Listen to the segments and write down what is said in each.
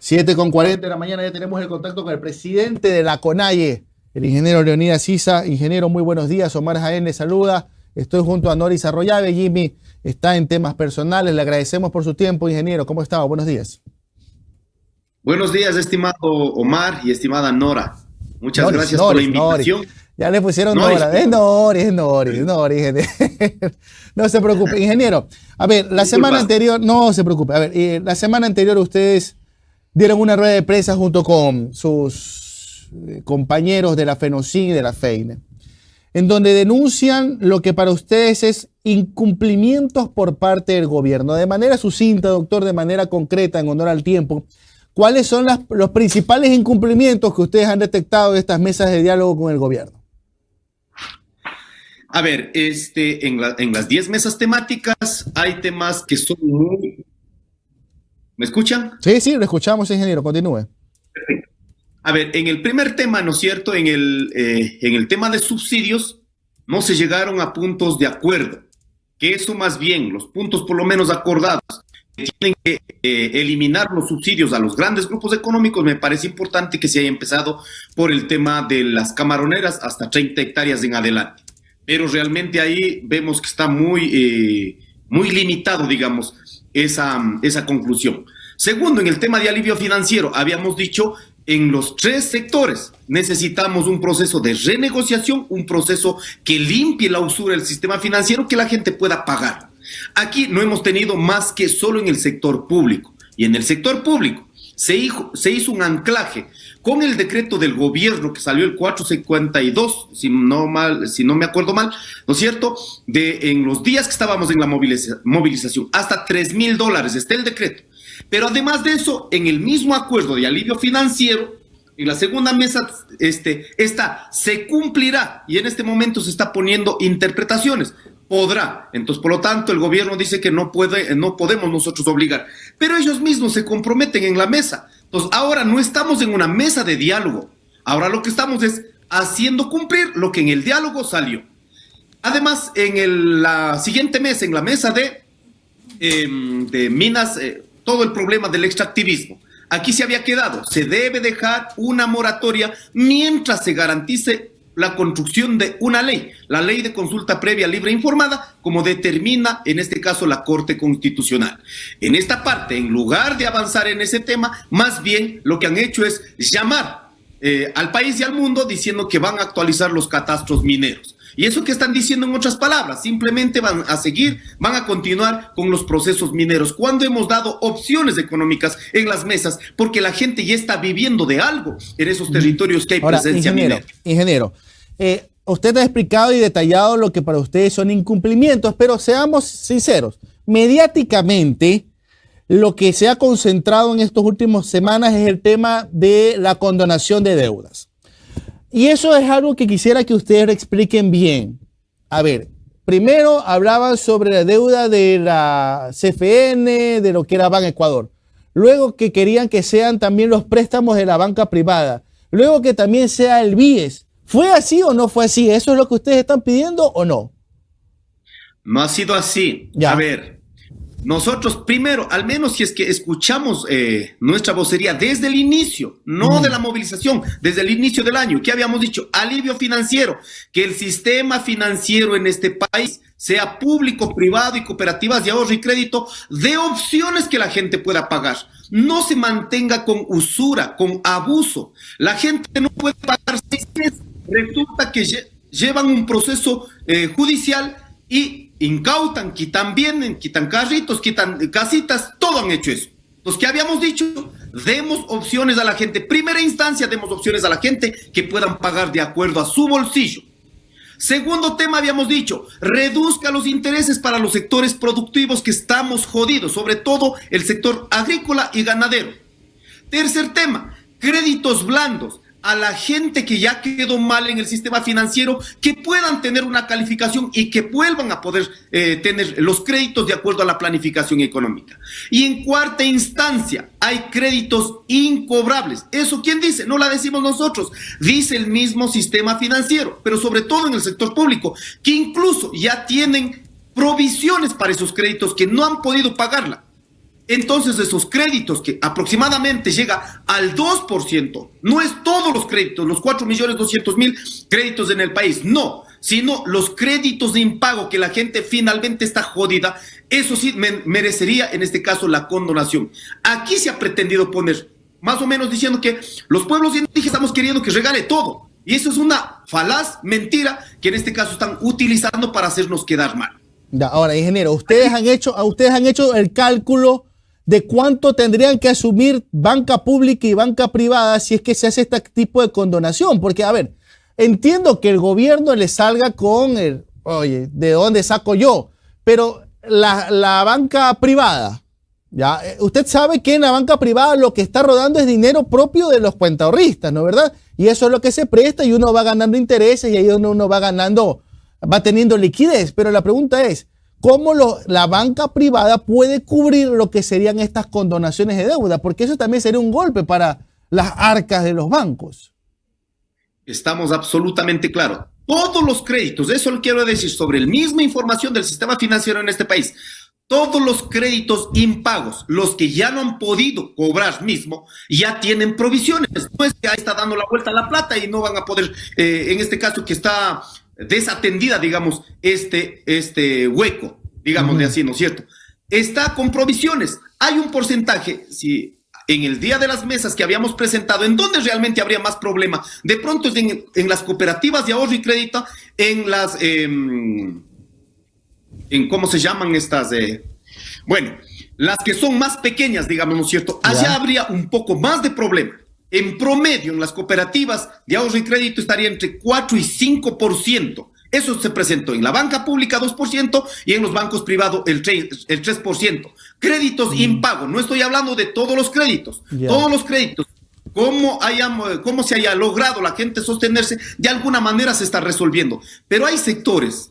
7:40 de la mañana ya tenemos el contacto con el presidente de la CONAIE, el ingeniero Leonidas Sisa. Ingeniero, muy buenos días. Omar Jaén le saluda. Estoy junto a Noris Arroyave. Jimmy está en temas personales. Le agradecemos por su tiempo, ingeniero. ¿Cómo está? Buenos días. Buenos días, estimado Omar y estimada Nora. Muchas Noris, gracias Noris, por la invitación. Noris. Ya le pusieron Noris. Nora. Es Noris. No se preocupe, ingeniero. A ver, la semana anterior, no se preocupe. A ver, la semana anterior ustedes dieron una rueda de prensa junto con sus compañeros de la FENOCIN y de la FEINE, en donde denuncian lo que para ustedes es incumplimientos por parte del gobierno. De manera sucinta, doctor, de manera concreta, en honor al tiempo, ¿cuáles son los principales incumplimientos que ustedes han detectado de estas mesas de diálogo con el gobierno? A ver, en las 10 mesas temáticas hay temas que son muy... ¿Me escuchan? Sí, lo escuchamos, ingeniero, continúe. Perfecto. A ver, en el primer tema, ¿no es cierto? En el tema de subsidios, no se llegaron a puntos de acuerdo, que eso más bien, los puntos por lo menos acordados, tienen que eliminar los subsidios a los grandes grupos económicos. Me parece importante que se haya empezado por el tema de las camaroneras hasta 30 hectáreas en adelante. Pero realmente ahí vemos que está muy limitado, digamos, esa conclusión. Segundo, en el tema de alivio financiero, habíamos dicho, en los 3 sectores necesitamos un proceso de renegociación, un proceso que limpie la usura del sistema financiero, que la gente pueda pagar. Aquí no hemos tenido más que solo en el sector público. Y en el sector público se hizo un anclaje con el decreto del gobierno que salió el 452, si no me acuerdo mal, ¿no es cierto? En los días que estábamos en la movilización, hasta $3,000 está el decreto. Pero además de eso, en el mismo acuerdo de alivio financiero, en la segunda mesa, esta se cumplirá, y en este momento se está poniendo interpretaciones. Podrá. Entonces, por lo tanto, el gobierno dice que no podemos nosotros obligar. Pero ellos mismos se comprometen en la mesa. Entonces, ahora no estamos en una mesa de diálogo. Ahora lo que estamos es haciendo cumplir lo que en el diálogo salió. Además, en la siguiente mesa, en la mesa de minas, todo el problema del extractivismo. Aquí se había quedado. Se debe dejar una moratoria mientras se garantice la construcción de una ley, la ley de consulta previa libre e informada, como determina en este caso la Corte Constitucional. En esta parte, en lugar de avanzar en ese tema, más bien lo que han hecho es llamar al país y al mundo diciendo que van a actualizar los catastros mineros. Y eso que están diciendo en otras palabras, simplemente van a continuar con los procesos mineros, cuando hemos dado opciones económicas en las mesas, porque la gente ya está viviendo de algo en esos territorios que hay presencia minera. Ingeniero, usted ha explicado y detallado lo que para ustedes son incumplimientos, pero seamos sinceros, mediáticamente lo que se ha concentrado en estas últimas semanas es el tema de la condonación de deudas. Y eso es algo que quisiera que ustedes lo expliquen bien. A ver, primero hablaban sobre la deuda de la CFN, de lo que era Ban Ecuador. Luego que querían que sean también los préstamos de la banca privada. Luego que también sea el BIES. ¿Fue así o no fue así? ¿Eso es lo que ustedes están pidiendo o no? No ha sido así. Ya. A ver, nosotros primero, al menos si es que escuchamos nuestra vocería desde el inicio, no de la movilización, desde el inicio del año, ¿qué habíamos dicho? Alivio financiero, que el sistema financiero en este país sea público, privado y cooperativas de ahorro y crédito, de opciones que la gente pueda pagar. No se mantenga con usura, con abuso. La gente no puede pagar 6 meses. Resulta que llevan un proceso judicial y incautan, quitan bienes, quitan carritos, quitan casitas, todo han hecho eso. Entonces, ¿qué habíamos dicho? Demos opciones a la gente. Primera instancia, demos opciones a la gente que puedan pagar de acuerdo a su bolsillo. Segundo tema, habíamos dicho, reduzca los intereses para los sectores productivos que estamos jodidos, sobre todo el sector agrícola y ganadero. Tercer tema, créditos blandos a la gente que ya quedó mal en el sistema financiero, que puedan tener una calificación y que vuelvan a poder tener los créditos de acuerdo a la planificación económica. Y en cuarta instancia, hay créditos incobrables. ¿Eso quién dice? No la decimos nosotros, dice el mismo sistema financiero, pero sobre todo en el sector público, que incluso ya tienen provisiones para esos créditos que no han podido pagarla. Entonces esos créditos que aproximadamente llega al 2%, no es todos los créditos, los 4.200.000 créditos en el país, no, sino los créditos de impago que la gente finalmente está jodida, eso sí merecería en este caso la condonación. Aquí se ha pretendido poner más o menos diciendo que los pueblos indígenas estamos queriendo que regale todo, y eso es una falaz mentira que en este caso están utilizando para hacernos quedar mal. Ahora, ingeniero, ustedes han hecho el cálculo de cuánto tendrían que asumir banca pública y banca privada si es que se hace este tipo de condonación. Porque, a ver, entiendo que el gobierno le salga con el, oye, ¿de dónde saco yo? Pero la banca privada, ¿ya? Usted sabe que en la banca privada lo que está rodando es dinero propio de los cuentaahorristas, ¿no es verdad? Y eso es lo que se presta y uno va ganando intereses y ahí uno va ganando, va teniendo liquidez. Pero la pregunta es, ¿cómo la banca privada puede cubrir lo que serían estas condonaciones de deuda? Porque eso también sería un golpe para las arcas de los bancos. Estamos absolutamente claros. Todos los créditos, eso lo quiero decir, sobre la misma información del sistema financiero en este país, todos los créditos impagos, los que ya no han podido cobrar mismo, ya tienen provisiones. No es que ahí está dando la vuelta a la plata y no van a poder, en este caso que está desatendida, digamos, este hueco, digamos de así, ¿no es cierto? Está con provisiones. Hay un porcentaje, si en el día de las mesas que habíamos presentado, en donde realmente habría más problema, de pronto es en las cooperativas de ahorro y crédito, en las, en ¿cómo se llaman estas? Bueno, las que son más pequeñas, digamos, ¿no es cierto? Allá habría un poco más de problema. En promedio, en las cooperativas de ahorro y crédito estaría entre 4 y 5%. Eso se presentó en la banca pública 2% y en los bancos privados el 3%. Créditos impago, no estoy hablando de todos los créditos. Todos los créditos, cómo se haya logrado la gente sostenerse, de alguna manera se está resolviendo. Pero hay sectores,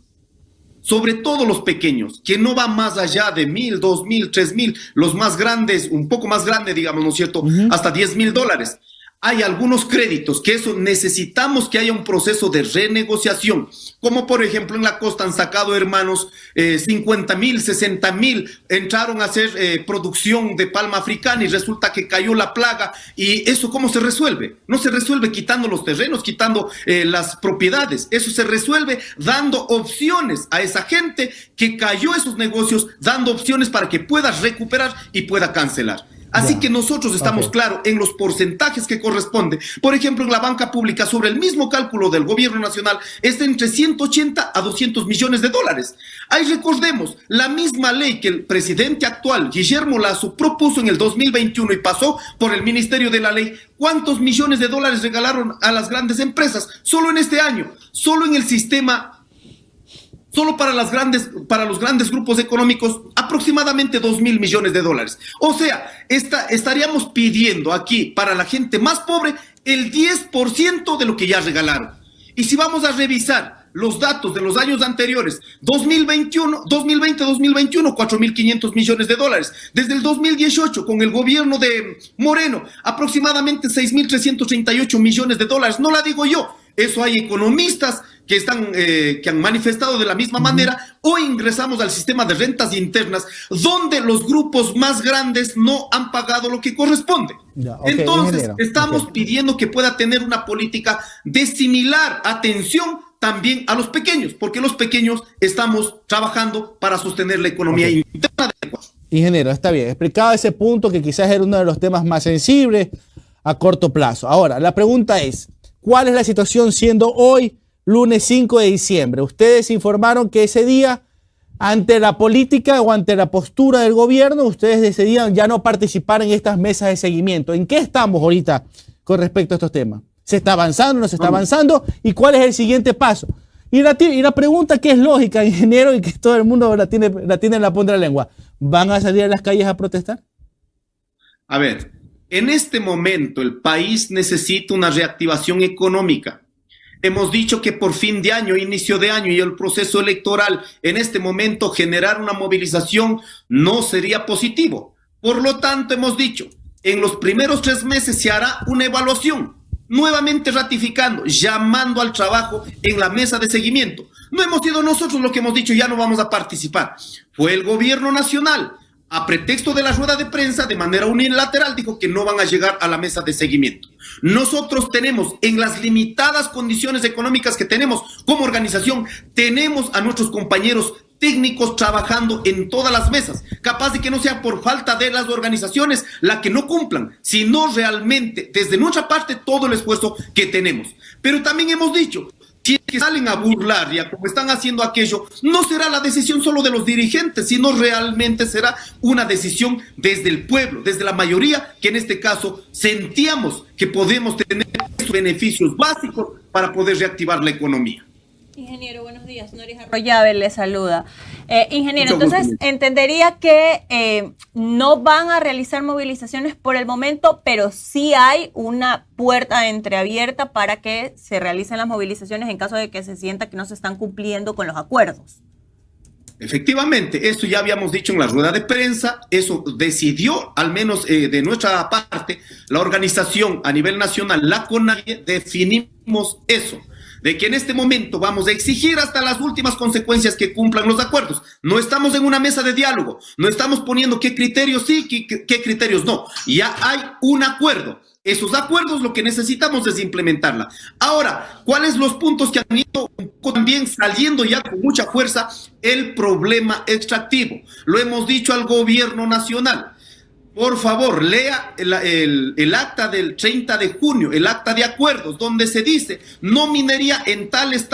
sobre todo los pequeños, que no van más allá de 1,000, 2,000, 3,000, los más grandes, un poco más grande, digamos, ¿no es cierto? Hasta $10,000. Hay algunos créditos que eso necesitamos que haya un proceso de renegociación, como por ejemplo en la costa han sacado hermanos 50,000, 60,000, entraron a hacer producción de palma africana y resulta que cayó la plaga. ¿Y eso cómo se resuelve? No se resuelve quitando los terrenos, quitando las propiedades, eso se resuelve dando opciones a esa gente que cayó esos negocios, dando opciones para que pueda recuperar y pueda cancelar. Así que nosotros estamos claros en los porcentajes que corresponde. Por ejemplo, en la banca pública, sobre el mismo cálculo del gobierno nacional, es de entre 180 a 200 millones de dólares. Ahí recordemos, la misma ley que el presidente actual, Guillermo Lasso, propuso en el 2021 y pasó por el Ministerio de la Ley. ¿Cuántos millones de dólares regalaron a las grandes empresas? Solo en este año, solo en el sistema. Solo para los grandes grupos económicos, aproximadamente 2,000 millones de dólares. O sea, estaríamos pidiendo aquí para la gente más pobre el 10% de lo que ya regalaron. Y si vamos a revisar los datos de los años anteriores, 2020-2021, 4,500 millones de dólares. Desde el 2018, con el gobierno de Moreno, aproximadamente 6,338 millones de dólares. No la digo yo, eso hay economistas que han manifestado de la misma manera. Hoy ingresamos al sistema de rentas internas, donde los grupos más grandes no han pagado lo que corresponde. Entonces, estamos pidiendo que pueda tener una política de similar atención también a los pequeños, porque los pequeños estamos trabajando para sostener la economía interna de Ecuador. Ingeniero, está bien, explicado ese punto que quizás era uno de los temas más sensibles a corto plazo. Ahora, la pregunta es, ¿cuál es la situación siendo hoy, lunes 5 de diciembre? Ustedes informaron que ese día, ante la política o ante la postura del gobierno, ustedes decidían ya no participar en estas mesas de seguimiento. ¿En qué estamos ahorita con respecto a estos temas? ¿Se está avanzando, no se está avanzando? ¿Y cuál es el siguiente paso? Y la pregunta que es lógica, ingeniero, y que todo el mundo la tiene en la punta de la lengua, ¿van a salir a las calles a protestar? A ver, en este momento el país necesita una reactivación económica. Hemos dicho que por fin de año, inicio de año y el proceso electoral, en este momento generar una movilización no sería positivo. Por lo tanto, hemos dicho, en los primeros 3 meses se hará una evaluación, nuevamente ratificando, llamando al trabajo en la mesa de seguimiento. No hemos sido nosotros los que hemos dicho ya no vamos a participar. Fue el gobierno nacional. a pretexto de la rueda de prensa, de manera unilateral, dijo que no van a llegar a la mesa de seguimiento. Nosotros tenemos, en las limitadas condiciones económicas que tenemos como organización, tenemos a nuestros compañeros técnicos trabajando en todas las mesas, capaz de que no sea por falta de las organizaciones la que no cumplan, sino realmente desde nuestra parte todo el esfuerzo que tenemos. Pero también hemos dicho, si es que salen a burlar ya como están haciendo aquello, no será la decisión solo de los dirigentes, sino realmente será una decisión desde el pueblo, desde la mayoría, que en este caso sentíamos que podemos tener esos beneficios básicos para poder reactivar la economía. Ingeniero, buenos días. Noris Arroyave le saluda. Ingeniero, entonces entendería que no van a realizar movilizaciones por el momento, pero sí hay una puerta entreabierta para que se realicen las movilizaciones en caso de que se sienta que no se están cumpliendo con los acuerdos. Efectivamente, eso ya habíamos dicho en la rueda de prensa, eso decidió, al menos de nuestra parte, la organización a nivel nacional, la CONAIE, definimos eso, de que en este momento vamos a exigir hasta las últimas consecuencias que cumplan los acuerdos. No estamos en una mesa de diálogo, no estamos poniendo qué criterios sí, qué criterios no. Ya hay un acuerdo. Esos acuerdos lo que necesitamos es implementarla. Ahora, ¿cuáles los puntos que han ido también saliendo ya con mucha fuerza? El problema extractivo. Lo hemos dicho al gobierno nacional. Por favor, lea el acta del 30 de junio, el acta de acuerdos, donde se dice no minería en tales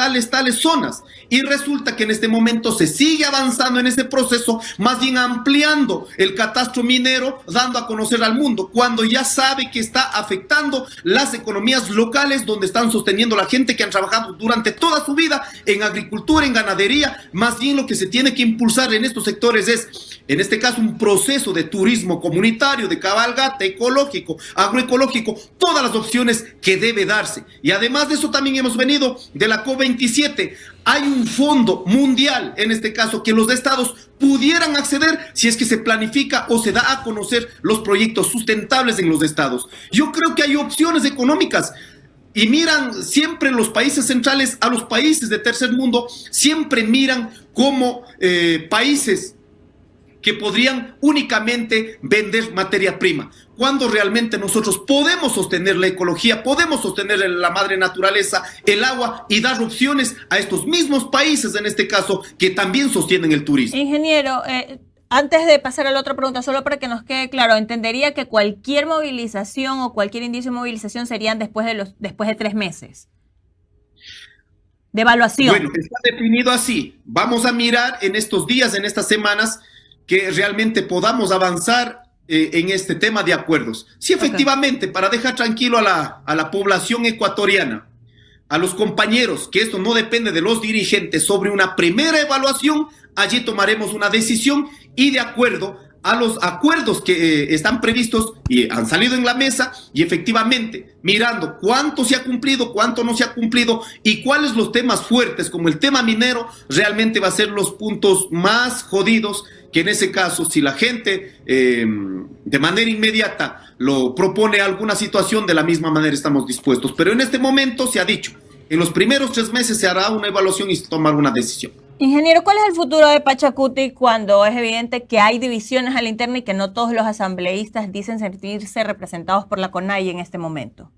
zonas. Y resulta que en este momento se sigue avanzando en ese proceso, más bien ampliando el catastro minero, dando a conocer al mundo, cuando ya sabe que está afectando las economías locales, donde están sosteniendo la gente que han trabajado durante toda su vida en agricultura, en ganadería. Más bien lo que se tiene que impulsar en estos sectores es, en este caso, un proceso de turismo comunitario, de cabalgata, ecológico, agroecológico, todas las opciones que debe darse. Y además de eso también hemos venido de la COP27. Hay un fondo mundial, en este caso, que los estados pudieran acceder si es que se planifica o se da a conocer los proyectos sustentables en los estados. Yo creo que hay opciones económicas. Y miran siempre los países centrales a los países de tercer mundo, siempre miran como países que podrían únicamente vender materia prima, cuando realmente nosotros podemos sostener la ecología, podemos sostener la madre naturaleza, el agua, y dar opciones a estos mismos países, en este caso, que también sostienen el turismo. Ingeniero, antes de pasar a la otra pregunta, solo para que nos quede claro, entendería que cualquier movilización o cualquier indicio de movilización serían después de 3 meses de evaluación. Bueno, está definido así. Vamos a mirar en estos días, en estas semanas, que realmente podamos avanzar en este tema de acuerdos. Sí, efectivamente, para dejar tranquilo a la población ecuatoriana, a los compañeros, que esto no depende de los dirigentes, sobre una primera evaluación, allí tomaremos una decisión y de acuerdo a los acuerdos que están previstos y han salido en la mesa, y efectivamente mirando cuánto se ha cumplido, cuánto no se ha cumplido y cuáles los temas fuertes, como el tema minero, realmente va a ser los puntos más jodidos, que en ese caso, si la gente de manera inmediata lo propone alguna situación, de la misma manera estamos dispuestos. Pero en este momento se ha dicho, en los primeros 3 meses se hará una evaluación y se tomará una decisión. Ingeniero, ¿cuál es el futuro de Pachacuti cuando es evidente que hay divisiones a la interna y que no todos los asambleístas dicen sentirse representados por la CONAIE en este momento?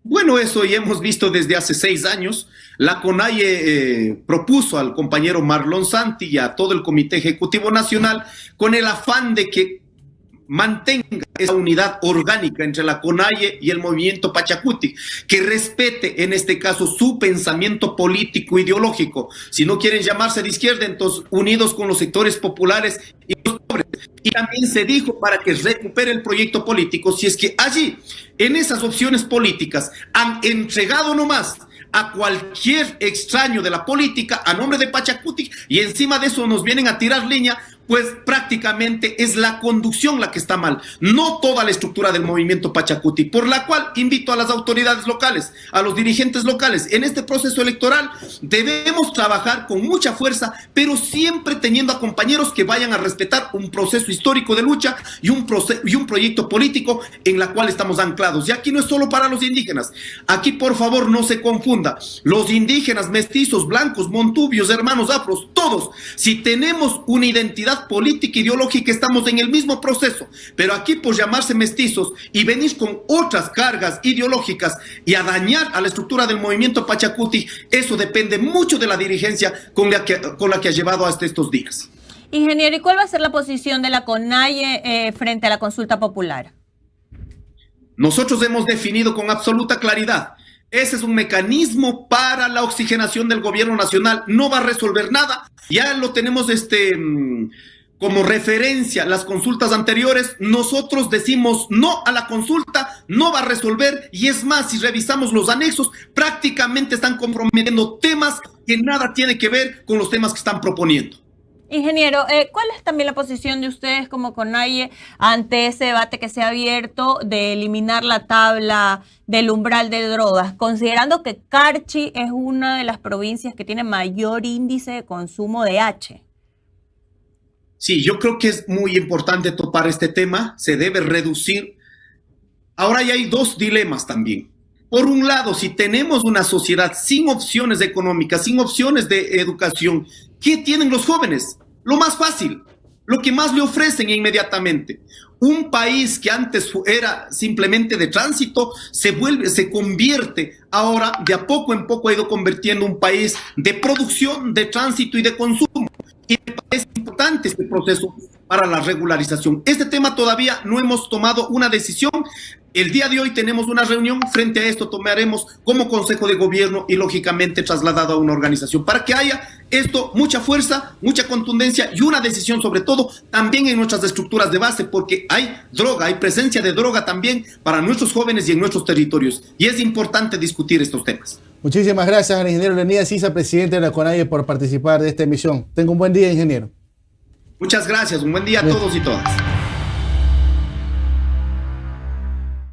Bueno, eso ya hemos visto desde hace 6 años. La CONAIE propuso al compañero Marlon Santi y a todo el Comité Ejecutivo Nacional con el afán de que mantenga esa unidad orgánica entre la CONAIE y el movimiento Pachacuti, que respete en este caso su pensamiento político ideológico. Si no quieren llamarse de izquierda, entonces unidos con los sectores populares y los pobres. Y también se dijo para que recupere el proyecto político, si es que allí, en esas opciones políticas, han entregado nomás a cualquier extraño de la política a nombre de Pachacuti, y encima de eso nos vienen a tirar leña, pues prácticamente es la conducción la que está mal, no toda la estructura del movimiento Pachacuti, por la cual invito a las autoridades locales, a los dirigentes locales, en este proceso electoral debemos trabajar con mucha fuerza, pero siempre teniendo a compañeros que vayan a respetar un proceso histórico de lucha y un proyecto político en la cual estamos anclados. Y aquí no es solo para los indígenas, aquí por favor no se confunda, los indígenas, mestizos, blancos, montubios, hermanos afros, todos, si tenemos una identidad identidad política, ideológica, estamos en el mismo proceso, pero aquí por llamarse mestizos y venir con otras cargas ideológicas y a dañar a la estructura del movimiento Pachacuti, eso depende mucho de la dirigencia con la que ha llevado hasta estos días. Ingeniero, ¿y cuál va a ser la posición de la CONAIE frente a la consulta popular? Nosotros hemos definido con absoluta claridad. Ese es un mecanismo para la oxigenación del gobierno nacional. No va a resolver nada. Ya lo tenemos como referencia las consultas anteriores. Nosotros decimos no a la consulta, no va a resolver. Y es más, si revisamos los anexos, prácticamente están comprometiendo temas que nada tiene que ver con los temas que están proponiendo. Ingeniero, ¿cuál es también la posición de ustedes como CONAIE ante ese debate que se ha abierto de eliminar la tabla del umbral de drogas, considerando que Carchi es una de las provincias que tiene mayor índice de consumo de H? Sí, yo creo que es muy importante topar este tema, se debe reducir. Ahora ya hay dos dilemas también. Por un lado, si tenemos una sociedad sin opciones económicas, sin opciones de educación, ¿qué tienen los jóvenes? Lo más fácil, lo que más le ofrecen inmediatamente. Un país que antes era simplemente de tránsito, se convierte ahora, de a poco en poco ha ido convirtiendo un país de producción, de tránsito y de consumo. Y me parece importante este proceso para la regularización. Este tema todavía no hemos tomado una decisión. El día de hoy tenemos una reunión, frente a esto tomaremos como Consejo de Gobierno y lógicamente trasladado a una organización para que haya esto mucha fuerza, mucha contundencia y una decisión sobre todo también en nuestras estructuras de base, porque hay droga, hay presencia de droga también para nuestros jóvenes y en nuestros territorios y es importante discutir estos temas. Muchísimas gracias al ingeniero Leonidas Issa, presidente de la CONAIE, por participar de esta emisión. Tenga un buen día, ingeniero. Muchas gracias, un buen día a todos y todas.